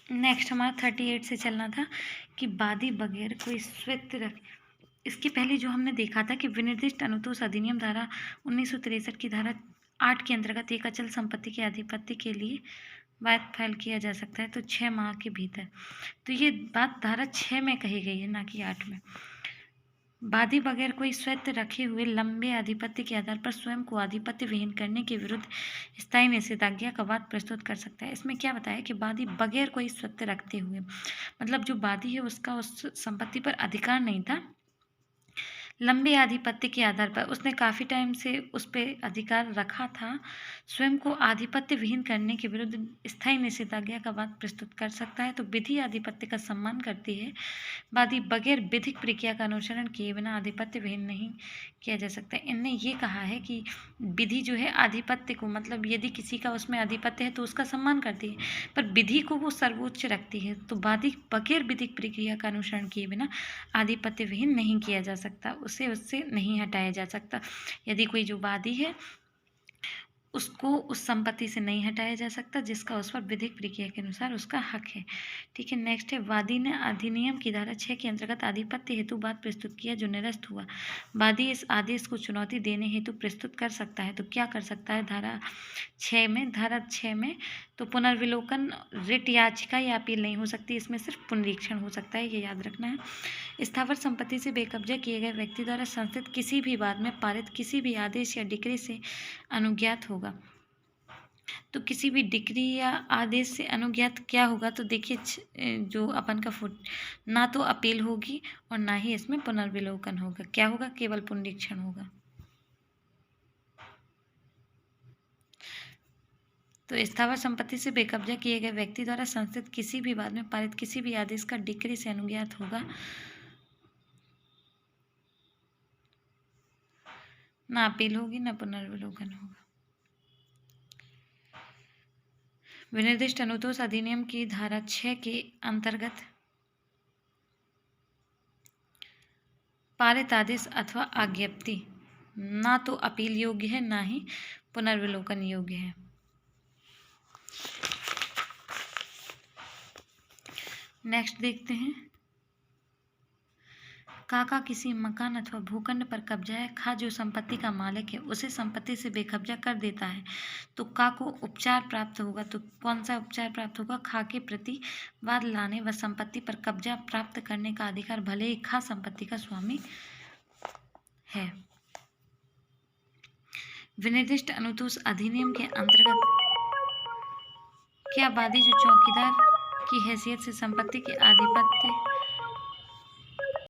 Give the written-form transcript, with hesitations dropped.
Next हमारा 38 से चलना था कि बादी बगैर कोई स्वीकृति रख। इसके पहले जो हमने देखा था कि विनिर्दिष्ट अनुतोष अधिनियम धारा 1963 की धारा 8 के अंतर्गत एक अचल संपत्ति के अधिपत्य के लिए वाद फाइल किया जा सकता है तो 6 माह के भीतर। तो ये बात धारा 6 में कही गई है, ना कि 8 में। बादी बगैर कोई स्वत्व रखे हुए लंबे आधिपत्य के आधार पर स्वयं को आधिपत्य विहीन करने के विरुद्ध स्थायी निषेधाज्ञा का वाद प्रस्तुत कर सकता है। इसमें क्या बताया कि बादी बगैर कोई स्वत्व रखते हुए, मतलब जो बादी है उसका उस संपत्ति पर अधिकार नहीं था, लंबे आधिपत्य के आधार पर उसने काफ़ी टाइम से उस पर अधिकार रखा था, स्वयं को आधिपत्य विहीन करने के विरुद्ध स्थायी निषेधाज्ञा का वाद प्रस्तुत कर सकता है। तो विधि आधिपत्य का सम्मान करती है। वादी बगैर विधिक प्रक्रिया का अनुसरण किए बिना आधिपत्य विहीन नहीं किया जा सकता। इनने ये कहा है कि विधि जो है आधिपत्य को, मतलब यदि किसी का उसमें आधिपत्य है तो उसका सम्मान करती है, पर विधि को वो सर्वोच्च रखती है। तो वादी बगैर विधिक प्रक्रिया का अनुसरण किए बिना आधिपत्य विहीन नहीं किया जा सकता, उसे उससे नहीं हटाया जा सकता। यदि कोई जो वादी है उसको उस संपत्ति से नहीं हटाया जा सकता जिसका उस पर विधिक प्रक्रिया के अनुसार उसका हक है। ठीक है, नेक्स्ट है वादी ने अधिनियम की धारा 6 के अंतर्गत आधिपत्य हेतु वाद प्रस्तुत किया जो निरस्त हुआ। वादी इस आदेश को चुनौती देने हेतु प्रस्तुत कर सकता है। तो क्या कर सकता है धारा 6 में तो पुनर्विलोकन, रिट याचिका या अपील नहीं हो सकती, इसमें सिर्फ पुनरीक्षण हो सकता है, ये याद रखना है। स्थावर संपत्ति से बेकब्जा किए गए व्यक्ति द्वारा संस्थित किसी भी वाद में पारित किसी भी आदेश या डिक्री से अनुज्ञात होगा। तो किसी भी डिक्री या आदेश से अनुज्ञात क्या होगा, तो देखिए जो अपन का फुट, ना तो अपील होगी और ना ही इसमें पुनर्विलोकन होगा। क्या होगा, केवल पुनरीक्षण होगा। तो स्थावर संपत्ति से बेकब्जा किए गए व्यक्ति द्वारा संस्थित किसी भी वाद में पारित किसी भी आदेश का डिक्री से अनुज्ञात होगा, ना अपील होगी ना पुनर्विलोकन होगा। विनिर्दिष्ट अनुतोष अधिनियम की धारा 6 के अंतर्गत पारित आदेश अथवा आज्ञप्ति ना तो अपील योग्य है ना ही पुनर्विलोकन योग्य है। नेक्स्ट देखते हैं, काका किसी मकान अथवा भूखंड पर कब्जा है, खा जो संपत्ति का मालिक है उसे संपत्ति से बेकब्जा कर देता है तो का को उपचार प्राप्त होगा। तो कौन सा उपचार प्राप्त होगा, खा के प्रति वाद लाने व संपत्ति पर कब्जा प्राप्त करने का अधिकार भले ही खा संपत्ति का स्वामी है। विनिर्दिष्ट अनुतोष अधिनियम के अंतर्गत क्या वादी जो चौकीदार की हैसियत से संपत्ति के आधिपत्य